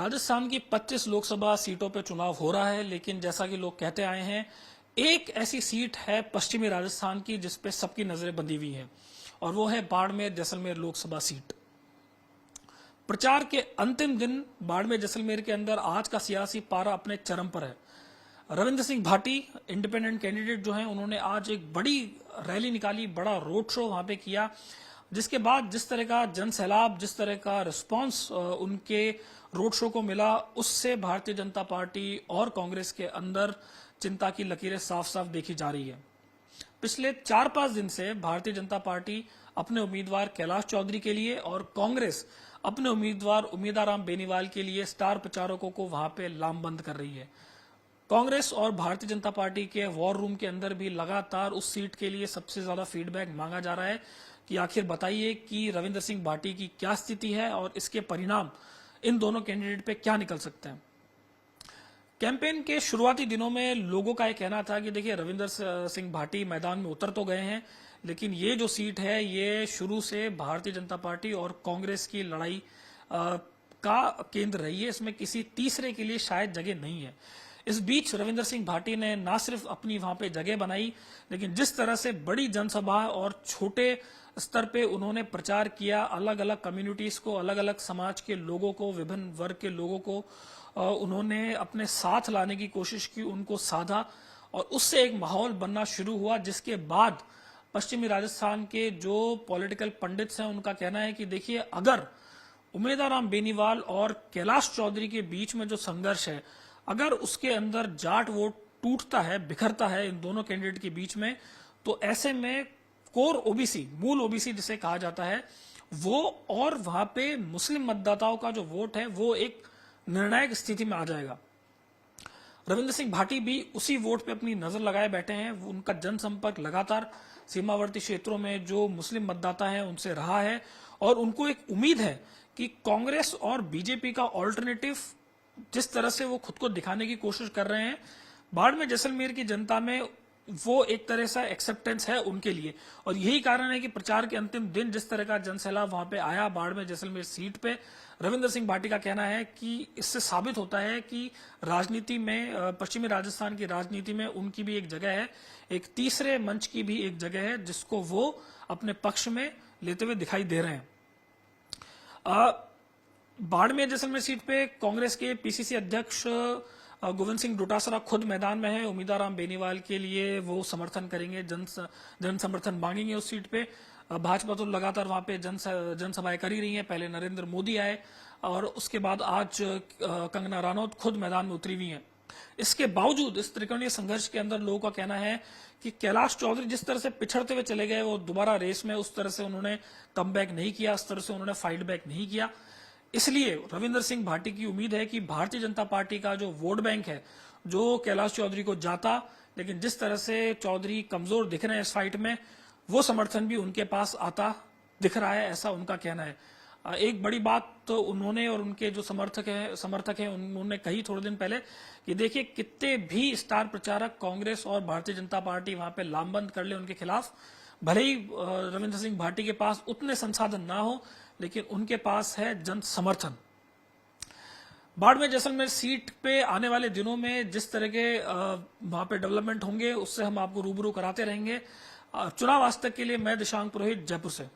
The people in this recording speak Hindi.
राजस्थान की 25 लोकसभा सीटों पर चुनाव हो रहा है, लेकिन जैसा कि लोग कहते आए हैं, एक ऐसी सीट है पश्चिमी राजस्थान की जिस पे सबकी नजरें बंधी हुई हैं, और वो है बाड़मेर जैसलमेर लोकसभा सीट। प्रचार के अंतिम दिन बाड़मेर जैसलमेर के अंदर आज का सियासी पारा अपने चरम पर है। रविंद्र सिंह भाटी इंडिपेंडेंट कैंडिडेट जो हैं, उन्होंने आज एक बड़ी रैली निकाली, बड़ा रोड शो वहां पे किया, जिसके बाद जिस तरह का जन सैलाब, जिस तरह का रिस्पांस उनके रोड शो को मिला, उससे भारतीय जनता पार्टी और कांग्रेस के अंदर चिंता की लकीरें साफ साफ देखी जा रही है। पिछले 4-5 दिन से भारतीय जनता पार्टी अपने उम्मीदवार कैलाश चौधरी के लिए और कांग्रेस अपने उम्मीदवार उम्मीदाराम बेनीवाल के लिए स्टार प्रचारकों को वहां पे लामबंद कर रही है। कांग्रेस और भारतीय जनता पार्टी के वॉर रूम के अंदर भी लगातार उस सीट के लिए सबसे ज्यादा फीडबैक मांगा जा रहा है कि आखिर बताइए कि रविंद्र सिंह भाटी की क्या स्थिति है और इसके परिणाम इन दोनों कैंडिडेट पे क्या निकल सकते हैं। कैंपेन के शुरुआती दिनों में लोगों का यह कहना था कि देखिए, रविंद्र सिंह भाटी मैदान में उतर तो गए हैं, लेकिन ये जो सीट है ये शुरू से भारतीय जनता पार्टी और कांग्रेस की लड़ाई का केंद्र रही है, इसमें किसी तीसरे के लिए शायद जगह नहीं है। इस बीच रविंद्र सिंह भाटी ने न सिर्फ अपनी वहां पे जगह बनाई, लेकिन जिस तरह से बड़ी जनसभा और छोटे स्तर पे उन्होंने प्रचार किया, अलग अलग कम्युनिटीज को, अलग अलग समाज के लोगों को, विभिन्न वर्ग के लोगों को उन्होंने अपने साथ लाने की कोशिश की, उनको साधा, और उससे एक माहौल बनना शुरू हुआ, जिसके बाद पश्चिमी राजस्थान के जो पॉलिटिकल पंडित्स हैं उनका कहना है कि देखिए, अगर उम्मीदाराम बेनीवाल और कैलाश चौधरी के बीच में जो संघर्ष है, अगर उसके अंदर जाट वोट टूटता है, बिखरता है इन दोनों कैंडिडेट के बीच में, तो ऐसे में कोर ओबीसी, मूल ओबीसी जिसे कहा जाता है, वो और वहां पे मुस्लिम मतदाताओं का जो वोट है वो एक निर्णायक स्थिति में आ जाएगा। रविंद्र सिंह भाटी भी उसी वोट पे अपनी नजर लगाए बैठे हैं। उनका जनसंपर्क लगातार सीमावर्ती क्षेत्रों में जो मुस्लिम मतदाता है उनसे रहा है, और उनको एक उम्मीद है कि कांग्रेस और बीजेपी का ऑल्टरनेटिव जिस तरह से वो खुद को दिखाने की कोशिश कर रहे हैं, बाड़मेर जैसलमेर की जनता में वो एक तरह से एक्सेप्टेंस है उनके लिए। और यही कारण है कि प्रचार के अंतिम दिन जिस तरह का जनसैलाब वहां पे आया बाड़मेर जैसलमेर सीट पे, रविंद्र सिंह भाटी का कहना है कि इससे साबित होता है कि राजनीति में, पश्चिमी राजस्थान की राजनीति में उनकी भी एक जगह है, एक तीसरे मंच की भी एक जगह है, जिसको वो अपने पक्ष में लेते हुए दिखाई दे रहे हैं। बाड़मेर जैसलमेर सीट पे कांग्रेस के पीसीसी अध्यक्ष गोविंद सिंह डोटासरा खुद मैदान में है। उम्मीदाराम बेनीवाल के लिए वो समर्थन करेंगे, जन समर्थन मांगेंगे उस सीट पे। भाजपा तो लगातार वहां पे जनसभाएं कर ही रही है। पहले नरेंद्र मोदी आए और उसके बाद आज कंगना रनौत खुद मैदान में उतरी हुई हैं। इसके बावजूद इस त्रिकोणीय संघर्ष के अंदर लोगों का कहना है कि कैलाश चौधरी जिस तरह से पिछड़ते हुए चले गए, वो दोबारा रेस में उस तरह से उन्होंने कमबैक नहीं किया, उस तरह से उन्होंने फाइट बैक नहीं किया। इसलिए रविंद्र सिंह भाटी की उम्मीद है कि भारतीय जनता पार्टी का जो वोट बैंक है, जो कैलाश चौधरी को जाता, लेकिन जिस तरह से चौधरी कमजोर दिख रहे हैं इस फाइट में, वो समर्थन भी उनके पास आता दिख रहा है, ऐसा उनका कहना है। एक बड़ी बात तो उन्होंने और उनके जो समर्थक हैं उन्होंने कही थोड़े दिन पहले कि देखिए, कितने भी स्टार प्रचारक कांग्रेस और भारतीय जनता पार्टी वहां पे लामबंद कर ले उनके खिलाफ, भले ही रविंद्र सिंह भाटी के पास उतने संसाधन ना हो, लेकिन उनके पास है जन समर्थन। बाड़मेर जैसलमेर सीट पे आने वाले दिनों में जिस तरह के वहां पे डेवलपमेंट होंगे, उससे हम आपको रूबरू कराते रहेंगे। चुनाव आज तक के लिए मैं दिशांक पुरोहित, जयपुर से।